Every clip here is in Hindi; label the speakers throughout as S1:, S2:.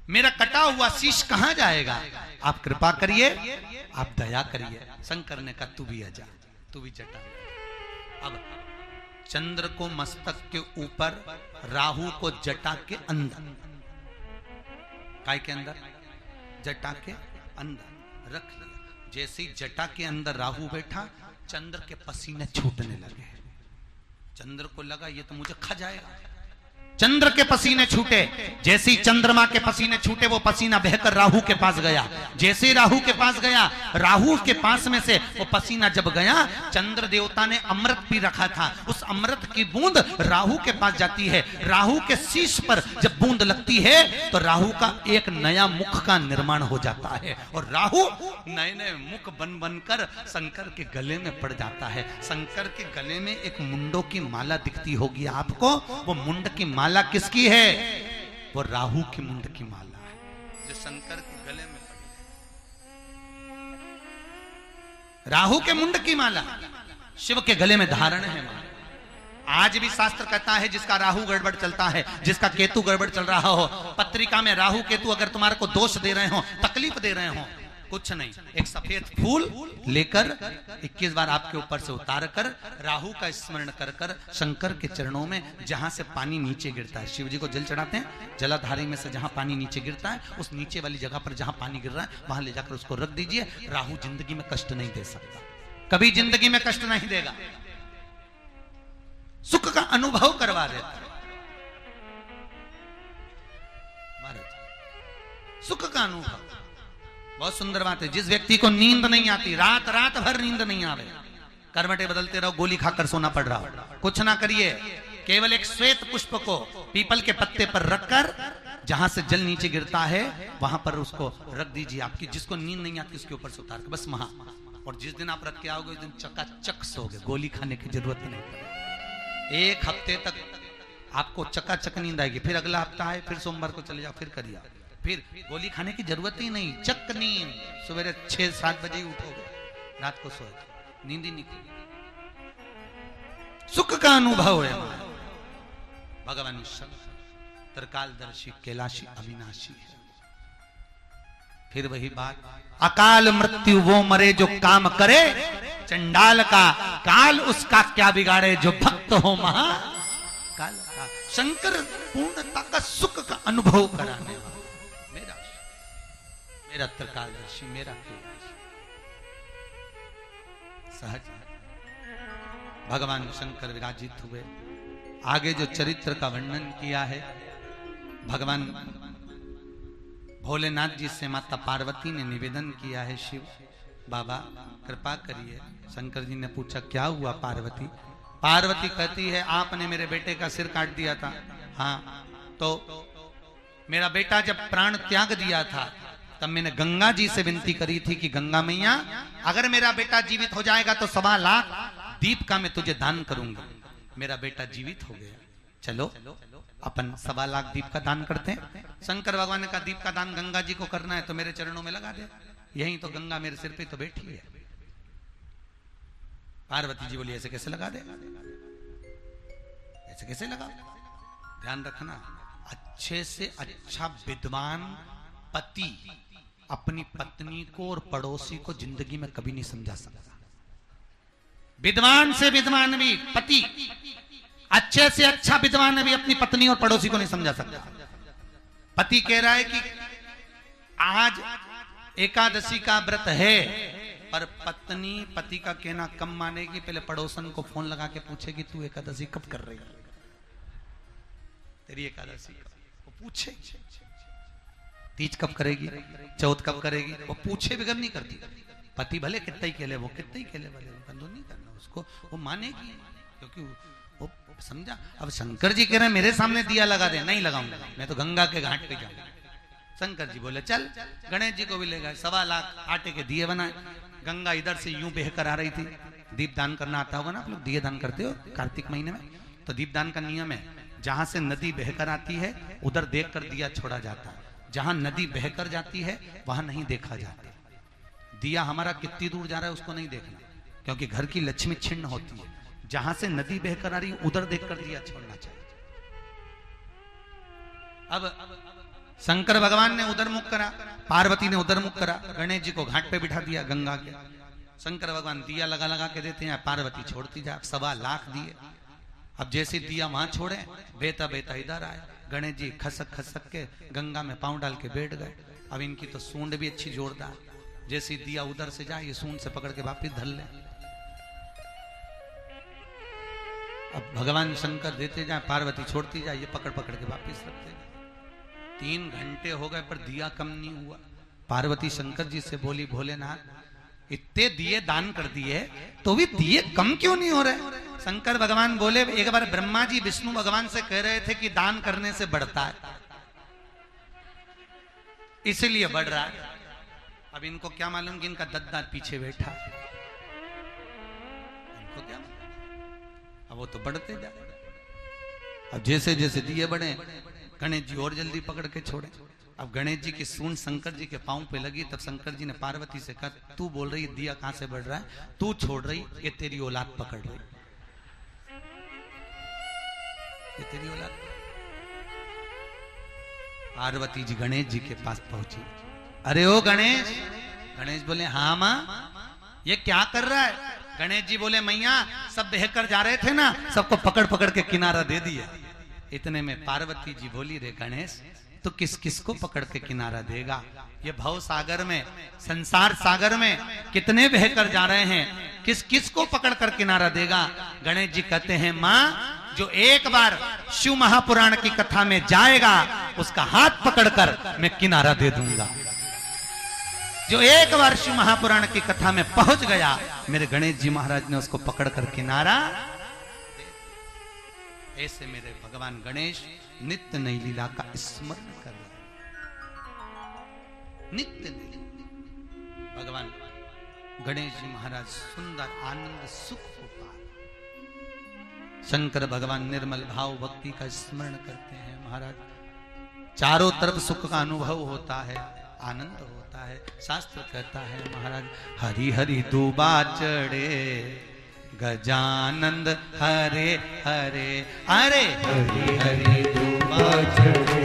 S1: मेरा कटा हुआ शीश कहां जाएगा? आप कृपा करिए, आप दया करिए। शंकर ने कहा तू भी आजा, तू भी जटा। अब चंद्र को मस्तक के ऊपर, राहु को जटा के अंदर, काय के अंदर, जटा के अंदर रख लिया। जैसे ही जटा के अंदर राहु बैठा, चंद्र के पसीने छूटने लगे। चंद्र को लगा ये तो मुझे खा जाएगा। चंद्र के पसीने छूटे। जैसे ही चंद्रमा के पसीने छूटे, वो पसीना बहकर राहु के पास गया। जैसे ही राहु के पास गया, राहु के पास में से वो पसीना जब गया, चंद्र देवता ने अमृत पी रखा था, उस अमृत की बूंद राहु के पास जाती है। राहु के शीश पर जब बूंद लगती है तो राहु का एक नया मुख का निर्माण हो जाता है, और राहु नए नए मुख बन बनकर शंकर के गले में पड़ जाता है। शंकर के गले में एक मुंडों की माला दिखती होगी आपको। वो मुंड की माला किसकी है? वो राहु की मुंड की माला है, जो शंकर के गले में पड़ी है। राहु के मुंड की माला शिव के गले में धारण है। आज भी शास्त्र कहता है जिसका राहु गड़बड़ चलता है, जिसका केतु गड़बड़ चल रहा हो, पत्रिका में राहु केतु अगर तुम्हारे को दोष दे रहे हो, तकलीफ दे रहे हो, कुछ नहीं, एक सफेद फूल लेकर 21 बार आपके ऊपर से उतार कर राहु का स्मरण कर कर शंकर के चरणों में, जहां से पानी नीचे गिरता है, शिव जी को जल चढ़ाते हैं, जलाधारी में से जहां पानी नीचे गिरता है, उस नीचे वाली जगह पर जहां पानी गिर रहा है वहां ले जाकर उसको रख दीजिए। राहु जिंदगी में कष्ट नहीं दे सकता, कभी जिंदगी में कष्ट नहीं देगा, सुख का अनुभव करवा देता है। सुख का अनुभव बहुत सुंदर बात है। जिस व्यक्ति को नींद नहीं आती, रात रात भर नींद नहीं आवे, करवटे बदलते रहो, गोली खाकर सोना पड़ रहा हो, कुछ ना करिए, केवल एक श्वेत पुष्प को पीपल के पत्ते पर रखकर जहां से जल नीचे गिरता है वहां पर उसको रख दीजिए। आपकी जिसको नींद नहीं आती उसके ऊपर से उतार के बस महा, और जिस दिन आप रख के आओगे उस दिन चकाचक सोगे, गोली खाने की जरूरत नहीं पड़ेगी। एक हफ्ते तक आपको चकाचक नींद आएगी, फिर अगला हफ्ता है, फिर सोमवार को चले जाओ, फिर करिए, फिर गोली खाने की जरूरत ही नहीं, चक नींद। सवेरे 6-7 बजे उठोगे, रात को सोए, नींद ही नहीं। सुख का अनुभव है भगवान शंकर, त्रिकालदर्शी, कैलाशी, अविनाशी है। फिर वही बात, अकाल मृत्यु वो मरे जो काम करे, चंडाल का काल उसका क्या बिगाड़े, जो भक्त हो महा काल का। शंकर पूर्णता का सुख का अनुभव कराने वाला, मेरा त्रिकालदर्शी, मेरा सहज भगवान शंकर विराजित हुए। आगे जो चरित्र का वर्णन किया है, भगवान भोलेनाथ जी से माता पार्वती ने निवेदन किया है, शिव बाबा कृपा करिए। शंकर जी ने पूछा क्या हुआ पार्वती? पार्वती कहती है आपने मेरे बेटे का सिर काट दिया था। हाँ, तो मेरा बेटा जब प्राण त्याग दिया था तब मैंने गंगा जी से विनती करी थी कि गंगा मैया अगर मेरा बेटा जीवित हो जाएगा तो 1.25 लाख दीप का मैं तुझे दान करूंगा। मेरा बेटा जीवित हो गया, चलो अपन 1.25 लाख दीप का दान करते हैं। शंकर भगवान ने कहा दीप का दान गंगा जी को करना है तो मेरे चरणों में लगा दे, यही तो गंगा मेरे सिर पे तो बैठी है। पार्वती जी बोली ऐसे कैसे लगा दे, ऐसे कैसे लगा? ध्यान रखना, अच्छे से अच्छा विद्वान पति अपनी पत्नी को और पड़ोसी को जिंदगी में कभी नहीं समझा सकता। विद्वान से विद्वान भी पति, अच्छे से अच्छा विद्वान भी अपनी पत्नी और पड़ोसी को नहीं समझा सकता। पति कह रहा है कि आज एकादशी का व्रत है, पर पत्नी पति का कहना कम मानेगी, पहले पड़ोसन को फोन लगा के पूछेगी तू एकादशी कब कर रही है, तेरी एकादशी वो पूछे, तीज कब करेगी, चौथ कब करेगी, वो पूछे बगैर नहीं करती। पति भले कितना ही खेले, वो कितना ही खेले भले, बंद नहीं करना उसको, वो मानेगी क्योंकि वो समझा। अब शंकर जी कह रहे हैं मेरे सामने दिया लगा दे, नहीं लगाऊंगा, मैं तो गंगा के घाट पे जाऊंगा। शंकर जी बोले चल, गणेश जी को भी ले गए, 1.25 लाख आटे के दिए बनाए। गंगा इधर से यूं बहकर आ रही थी। दीप दान करना आता होगा ना आप लोग, दिए दान करते हो कार्तिक महीने में, तो दीप दान का नियम है जहां से नदी बहकर आती है उधर देख कर दिया छोड़ा जाता है, जहां नदी बहकर जाती है वहां नहीं देखा जाता। दिया हमारा कितनी दूर जा रहा है उसको नहीं देखना, क्योंकि घर की लक्ष्मी छिन्न होती है। जहां से नदी बहकर आ रही है उधर देखकर दिया छोड़ना चाहिए। अब शंकर भगवान ने उधर मुख करा, पार्वती ने उधर मुख करा, गणेश जी को घाट पे बिठा दिया गंगा के। शंकर भगवान दिया लगा लगा के देते हैं, पार्वती छोड़ती जा। 1.25 लाख दिए। अब जैसे दिया वहां छोड़े, बेटा बेटा इधर आए, गणेश जी खसक खसक के गंगा में पांव डाल के बैठ गए। अब इनकी तो सूंड भी अच्छी जोरदार, जैसे दिया उधर से जाए ये सूंड से पकड़ के वापिस धर ले। अब भगवान शंकर देते जाए, पार्वती छोड़ती जाए, ये पकड़ पकड़ के वापिस रखते जाए। 3 घंटे हो गए पर दिया कम नहीं हुआ। पार्वती शंकर जी से बोली, भोलेनाथ इतने दिए दान कर दिए तो भी दिए कम क्यों नहीं हो रहे? शंकर भगवान बोले, एक बार ब्रह्मा जी विष्णु भगवान से कह रहे थे कि दान करने से बढ़ता है, इसलिए बढ़ रहा है। अब इनको क्या मालूम कि इनका दद्दा पीछे बैठा, इनको क्या मालूम? अब वो तो बढ़ते जा। अब जैसे जैसे दिए बढ़े, गणेश जी और जल्दी पकड़ के छोड़े। अब गणेश जी की सूंड शंकर जी के पांव पे लगी, तब शंकर जी ने पार्वती से कहा, तू बोल रही दिया कहां से बढ़ रहा है, तू छोड़ रही, ये तेरी औलाद पकड़ रही, ये तेरी औलाद। पार्वती जी गणेश जी के पास पहुंची, अरे ओ गणेश। गणेश बोले, हाँ मां, ये क्या कर रहा है? गणेश जी बोले, मैया सब बहकर जा रहे थे ना, सबको पकड़ पकड़ के किनारा दे दिया। इतने में पार्वती जी बोली, रे गणेश तो किस किस को पकड़ के किनारा देगा? ये भव सागर में, संसार सागर में कितने बहकर जा रहे हैं, किस किस को पकड़ कर किनारा देगा? गणेश जी कहते हैं, मां जो एक बार शिव महापुराण की कथा में जाएगा उसका हाथ पकड़कर मैं किनारा दे दूंगा। जो एक बार शिव महापुराण की कथा में पहुंच गया, मेरे गणेश जी महाराज ने उसको पकड़कर किनारा। ऐसे मेरे भगवान गणेश नित्य नई लीला का स्मरण कर रहे, नित्य नई। भगवान गणेश जी महाराज सुंदर आनंद सुख को पा। शंकर भगवान निर्मल भाव भक्ति का स्मरण करते हैं महाराज, चारों तरफ सुख का अनुभव होता है, आनंद होता है। शास्त्र कहता है महाराज, हरि हरि दूबा चढ़े गजानंद हरे हरे, अरे हरि हरि दूबा चढ़े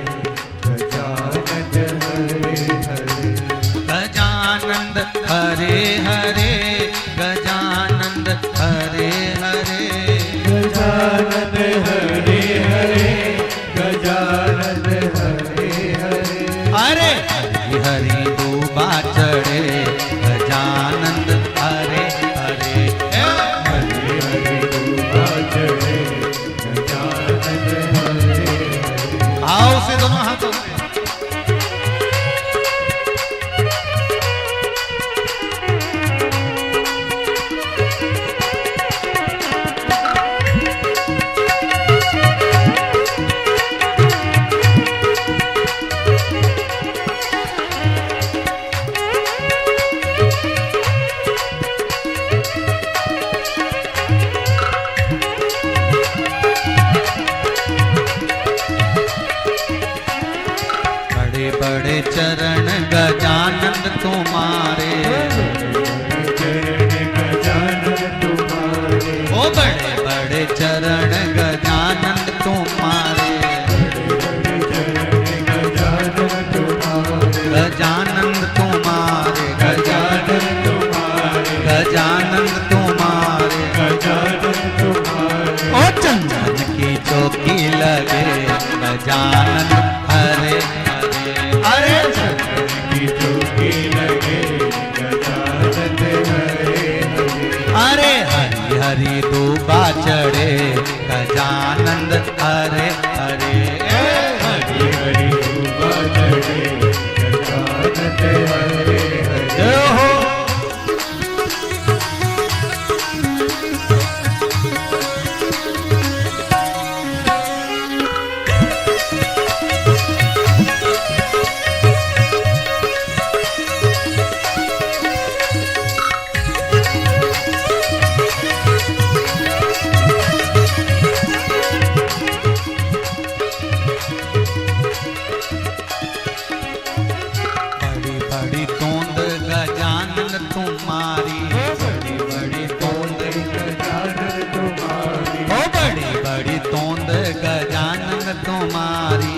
S1: गजानंद हरे हरे, गजानंद हरे हरे, गजानंद हरे हरे, गजानंद हरे हरे, गजानंद हरे हरे, अरे हरि हरि दूबा चढ़े गजानंद हरे हरे, आओ से दोनों हाथों से। बड़े चरण गजानंद तुम्हारे, ओ बड़े बड़े चरण गजानंद तुम्हारे, गजानंद तुम्हारे, गजानंद तुम्हारे, गजानंद तुम्हारे, गजानंद तुम्हारे, ओ चंदन की चौकी लगे गजानंद हरे अरे, चंदन की चौकी लगे गजानंद हरे हरे, अरे हरि हरि दूबा चढ़े गजानंद हरे हरे, हरि हरि दूबा चढ़े गजानंद हरे हरे हो। तुम्हारी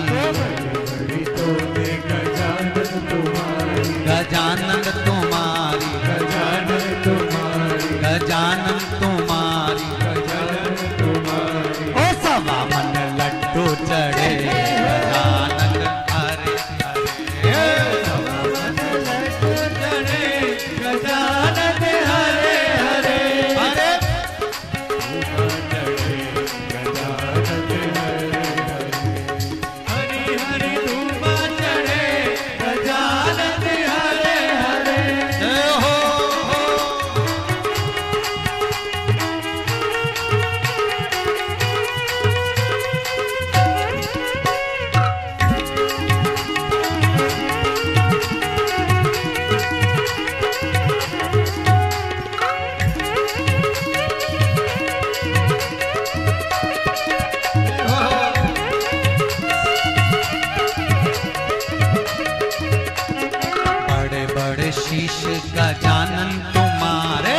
S1: शीश गजानन तुम्हारे,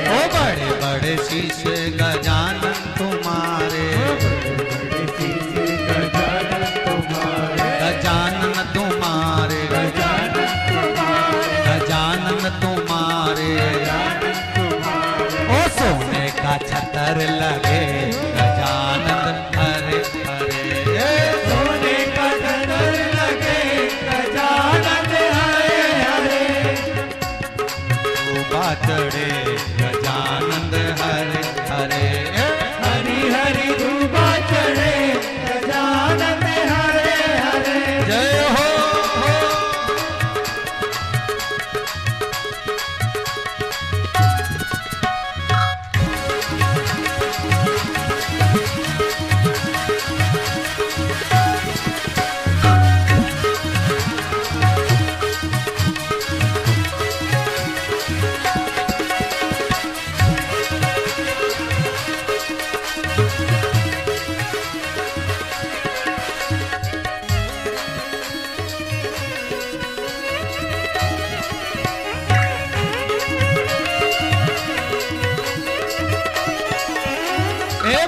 S1: ओ बड़े बड़े शीश गजानन तुम्हारे, गजानन तुम्हारे, गजानन तुम्हारे, ओ सोने का छतर लगे गजानन हरे हरे, सोने का छतर लगे गजानन हरे हरे, डूबा चढ़े गजानन हरे हरे, हरि हरि डूबा चढ़े गजानन हरे हरे, जय हो।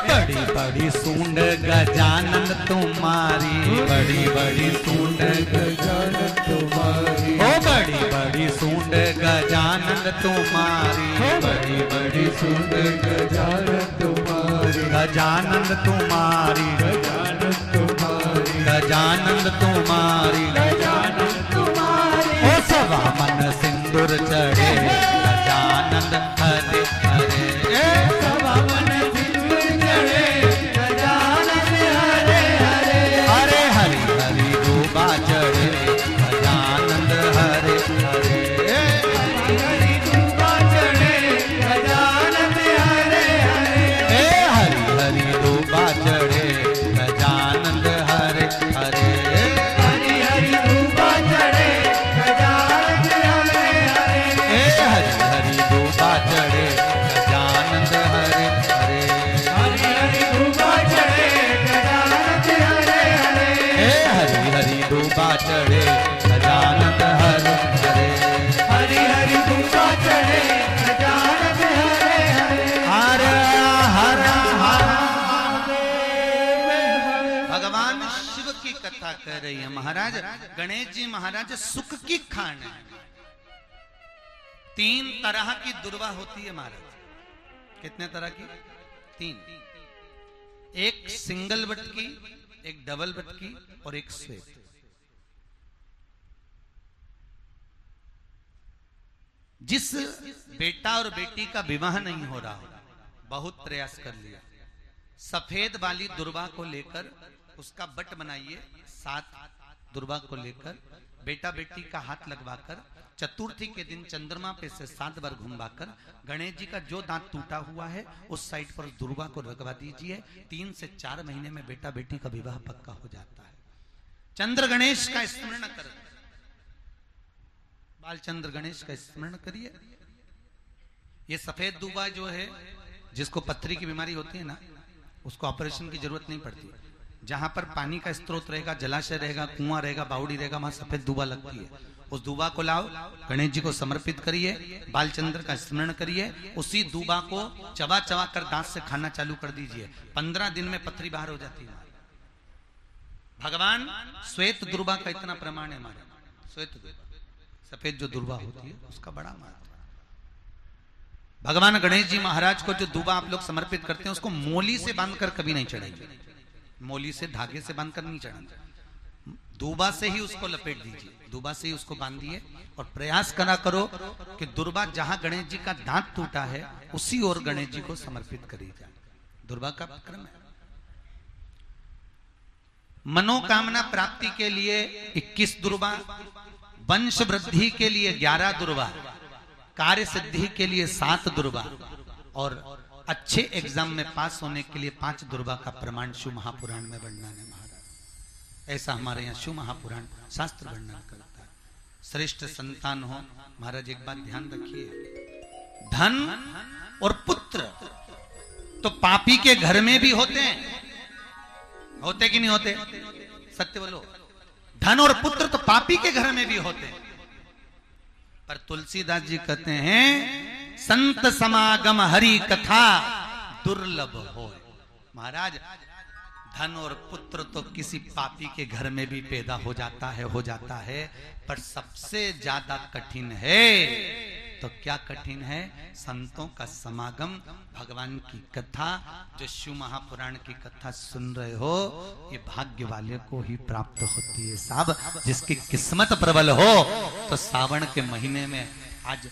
S1: बड़ी बड़ी सूंड गजानन तुम्हारी, बड़ी बड़ी सूंड गजानन तुम्हारी, ओ बड़ी बड़ी सूंड गजानन तुम्हारी, बड़ी बड़ी सूंड गजानन तुम्हारी, गजानन तुम्हारी, गजानन तुम्हारी, गजानन तुम्हारी, गजानन तुम्हारी, ओ सवा मन सिंदूर चढ़े गजानन हरे हरे, सवा मन चढ़े गजानन हरे हरे, हरि हरि डूबा चढ़े गजानन हरे हरे, हरि हरि डूबा चढ़े गजानन हरे हरे, हरि हरि डूबा चढ़े गजानन हरे हरे, हरि हरि डूबा चढ़े गजानन हरे हरे, हरि हरि डूबा चढ़े गजानन हरे हरे, हरि हरि डूबा चढ़े गजानन हरे हरे, हरि हरि डूबा चढ़े गजानन हरे हरे, हर हर भगवान शिव की कथा कर रही है महाराज। गणेश जी महाराज सुख की खान है। 3 तरह की दुर्वा होती है महाराज। कितने तरह की? 3। एक सिंगल बट की, एक डबल बट की और एक श्वेत। जिस बेटा और बेटी का विवाह नहीं हो रहा, बहुत प्रयास कर लिया, सफेद वाली दुर्वा को लेकर उसका बट बनाइए, 7 दुर्वा को लेकर बेटा बेटी का हाथ लगवाकर चतुर्थी के दिन चंद्रमा पे से 7 बार घुमवाकर गणेश जी का जो दांत टूटा हुआ है उस साइड पर दुर्वा को लगवा दीजिए। 3 से 4 महीने में बेटा बेटी का विवाह पक्का हो जाता है। चंद्र गणेश का स्मरण कर, बालचंद्र गणेश का स्मरण करिए। ये सफेद दुर्वा जो है, जिसको पथरी की बीमारी होती है ना, उसको ऑपरेशन की जरूरत नहीं पड़ती। जहां पर पानी का स्रोत रहेगा, जलाशय रहेगा, कुआं रहेगा, बावड़ी रहेगा, वहां सफेद दुर्वा लगती है। उस दुर्वा को लाओ, गणेश जी को समर्पित करिए, बालचंद्र का स्मरण करिए, उसी दुर्वा को चबा चबा कर दांत से खाना चालू कर दीजिए। 15 दिन में पथरी बाहर हो जाती है। भगवान श्वेत दुर्वा का इतना प्रमाण है हमारे। श्वेत दुर्वा, सफेद जो दुर्वा होती है उसका बड़ा महत्व है। भगवान गणेश जी महाराज को जो दुर्वा आप लोग समर्पित करते हैं उसको मोली से बांधकर कभी नहीं चढ़ाइए। मोली से, धागे से बांधकर नहीं चढ़ाना, दुर्वा से ही उसको लपेट दीजिए, दुर्वा से ही उसको बांधिए और प्रयास करा करो कि दुर्वा जहां गणेश जी का दांत टूटा है उसी ओर गणेश जी को समर्पित करी जाए। दुर्वा का क्रम है। मनोकामना प्राप्ति के लिए 21 दुर्वा, वंश वृद्धि के लिए 11 दुर्वा, कार्य सिद्धि के लिए 7 दुर्वा और अच्छे एग्जाम में पास होने के लिए 5 दुर्वा का प्रमाण शिव महापुराण में वर्णन है महाराज। ऐसा हमारे यहाँ शिव महापुराण शास्त्र वर्णन करता है। श्रेष्ठ संतान हो महाराज, एक बात ध्यान रखिए, धन और पुत्र तो पापी के घर में भी होते हैं, होते कि नहीं होते? सत्य बोलो। धन और पुत्र तो पापी के घर में भी होते हैं, पर तुलसीदास जी कहते हैं संत समागम हरि कथा दुर्लभ हो। महाराज धन और पुत्र तो किसी पापी के घर में भी पैदा हो जाता है, पर सबसे ज्यादा कठिन है। तो क्या कठिन है? संतों का समागम, भगवान की कथा। जो शिव महापुराण की कथा सुन रहे हो, ये भाग्य वाले को ही प्राप्त होती है साहब। जिसकी किस्मत प्रबल हो तो सावन के महीने में, आज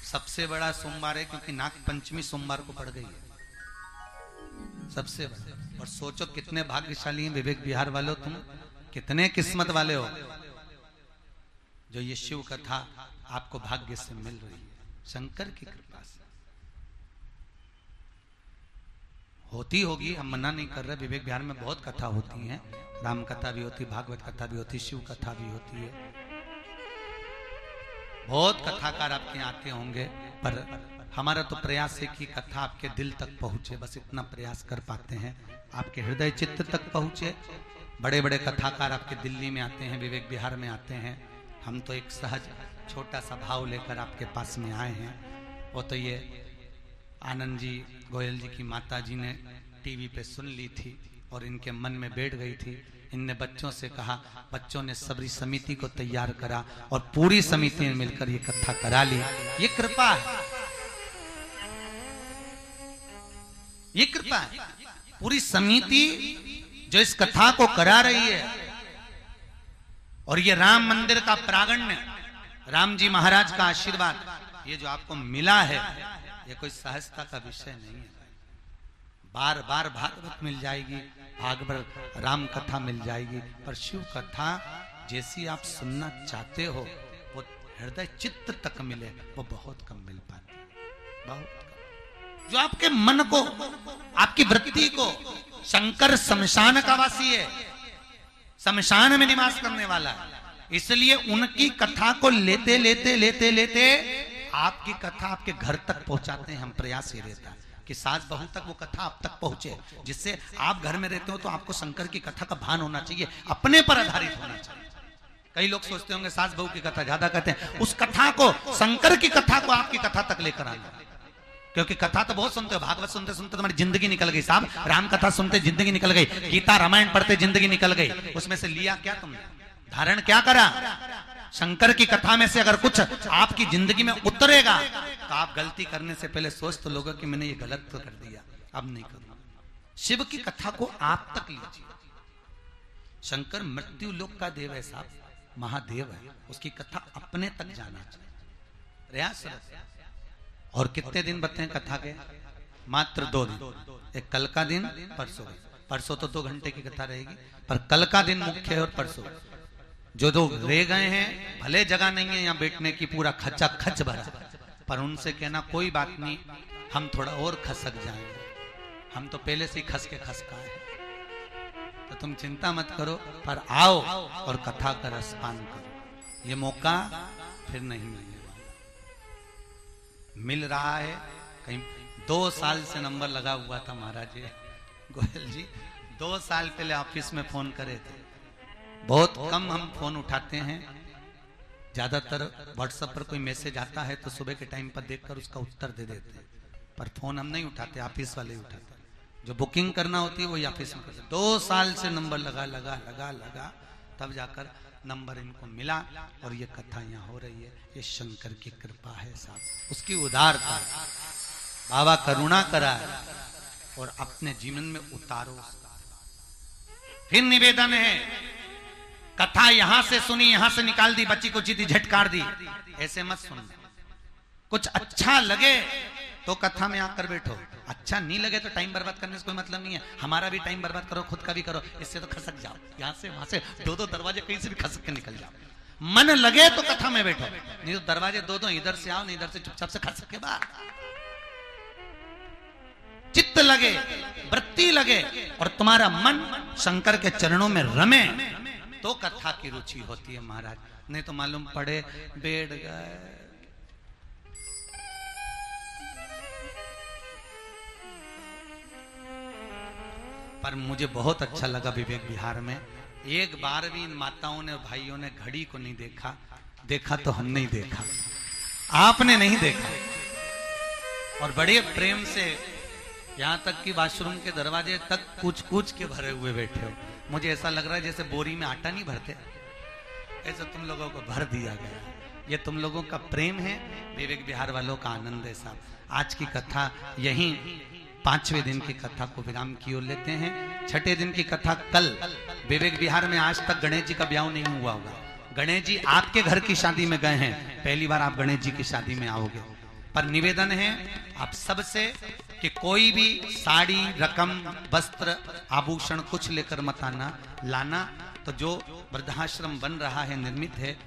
S1: सबसे बड़ा सोमवार है क्योंकि नाग पंचमी सोमवार को पड़ गई है सबसे बड़ा। और सोचो कितने भाग्यशाली हैं विवेक विहार वालों, तुम कितने किस्मत वाले हो जो ये शिव कथा आपको भाग्य से मिल रही है, शंकर की कृपा से। होती होगी, हम मना नहीं कर रहे, विवेक विहार में बहुत कथा होती है, राम कथा भी होती, भागवत कथा भी होती, शिव कथा भी होती है, बहुत कथाकार आपके आते होंगे। पर हमारा तो प्रयास है कि कथा आपके दिल तक पहुंचे, बस इतना प्रयास कर पाते हैं, आपके हृदय चित्त तक पहुंचे। बड़े बड़े कथाकार आपके दिल्ली में आते हैं, विवेक विहार में आते हैं, हम तो एक सहज छोटा सा भाव लेकर आपके पास में आए हैं। वो तो ये आनंद जी गोयल जी की माता जी ने टीवी पे सुन ली थी और इनके मन में बैठ गई थी। इनने बच्चों से कहा, बच्चों ने सबरी समिति को तैयार करा और पूरी समिति ने मिलकर ये कथा करा ली। ये कृपा है, ये कृपा है। पूरी समिति जो इस कथा को करा रही है, और ये राम मंदिर का प्रागण्य, राम जी महाराज का आशीर्वाद, ये जो आपको मिला है, ये कोई सहजता का विषय नहीं है। बार बार भागवत मिल जाएगी, भागवत राम कथा मिल जाएगी, पर शिव कथा जैसी आप सुनना चाहते हो, वो हृदय चित्त तक मिले, वो बहुत कम मिल पाती है, बहुत कम। जो आपके मन को, आपकी वृत्ति को, शंकर शमशान का वासी है, शमशान में निवास करने वाला है, इसलिए उनकी कथा को लेते लेते लेते लेते आपकी कथा आपके घर तक पहुंचाते हैं। हम प्रयास ये रहता है कि सास बहू तक वो कथा आप तक पहुंचे, जिससे आप घर में रहते हो तो आपको शंकर की कथा का भान होना चाहिए, अपने पर आधारित होना चाहिए। कई लोग सोचते होंगे सास बहू की कथा ज्यादा कहते हैं, उस कथा को, शंकर की कथा को आपकी कथा तक लेकर आना। क्योंकि कथा तो बहुत सुनते हो, भागवत सुनते सुनते तुम्हारी जिंदगी निकल गई साहब, राम कथा सुनते जिंदगी निकल गई, गीता रामायण पढ़ते जिंदगी निकल गई, उसमें से लिया क्या तुमने, धारण क्या करा? शंकर की कथा में से अगर कुछ आपकी जिंदगी में उतरेगा तो आप गलती करने से पहले सोच तो लोगे कि मैंने ये गलत तो कर दिया, अब नहीं करूंगा। शिव की कथा को आप तक लीजिए। शंकर मृत्यु लोक का देव है साहब, महादेव है, उसकी कथा अपने तक जाना चाहिए, प्रयास। और कितने दिन बचते हैं कथा के? मात्र 2 दिन, एक कल का दिन, परसों। परसों तो 2 घंटे की कथा रहेगी, पर कल का दिन मुख्य है, और परसों जो लोग रह गए हैं, भले जगह नहीं है यहाँ बैठने की, पूरा खचा खच भरा, पर उनसे कहना कोई बात नहीं, हम थोड़ा और खसक जाएंगे, हम तो पहले से ही खस के खसका है, तो तुम चिंता मत करो, पर आओ और कथा का रसपान करो। ये मौका फिर नहीं मिलेगा, मिल रहा है। कहीं 2 साल से नंबर लगा हुआ था महाराज जी गोयल जी, 2 साल पहले ऑफिस में फोन करे थे, बहुत कम हम फोन उठाते हैं, ज्यादातर व्हाट्सएप पर कोई मैसेज आता है तो सुबह के टाइम पर देखकर उसका उत्तर दे देते हैं, पर फोन हम नहीं उठाते, ऑफिस वाले ही उठाते हैं। जो बुकिंग करना होती है वही ऑफिस में करते हैं। 2 साल से नंबर लगा लगा लगा लगा, तब जाकर नंबर इनको मिला, और ये कथा यहाँ हो रही है। ये शंकर की कृपा है साहब, उसकी उदारता, बाबा करुणा करा है, और अपने जीवन में उतारो। फिर निवेदन है, कथा यहां से सुनी, यहां से निकाल दी, बच्ची को जीती झटकार दी, ऐसे मत सुन। कुछ अच्छा लगे तो कथा में आकर बैठो, अच्छा नहीं लगे तो टाइम बर्बाद करने से कोई मतलब नहीं है। हमारा भी टाइम बर्बाद करो, खुद का भी करो, इससे तो खसक जाओ, यहाँ से वहां से 2-2 दरवाजे कहीं से भी खसक के निकल जाओ। मन लगे तो कथा में बैठो, नहीं तो दरवाजे 2-2 इधर से आओ, नहीं इधर से चुपचाप से खसक के बाहर। चित्त लगे, वृत्ति लगे, और तुम्हारा मन शंकर के चरणों में रमे, तो कथा की रुचि होती है महाराज। नहीं तो मालूम पड़े बैठ गए, पर मुझे बहुत अच्छा लगा विवेक विहार में एक बार भी इन माताओं ने और भाइयों ने घड़ी को नहीं देखा। देखा तो हम नहीं देखा, आपने नहीं देखा। और बड़े प्रेम से यहां तक कि वॉशरूम के दरवाजे तक कुछ कुछ के भरे हुए बैठे हो। मुझे ऐसा लग रहा है जैसे बोरी में आटा नहीं भरते, ऐसा तुम लोगों को भर दिया गया। ये तुम लोगों का प्रेम है, विवेक विहार वालों का आनंद है साहब। आज की कथा यहीं 5वें दिन की कथा को विराम की ओर लेते हैं। 6ठे दिन की कथा कल। विवेक विहार में आज तक गणेश जी का ब्याह नहीं हुआ होगा। गणेश जी आपके घर की शादी में गए हैं, पहली बार आप गणेश जी की शादी में आओगे। पर निवेदन है आप सबसे कि कोई भी साड़ी, रकम, वस्त्र, आभूषण कुछ लेकर मत आना, लाना। तो जो वृद्धाश्रम बन रहा है, निर्मित है,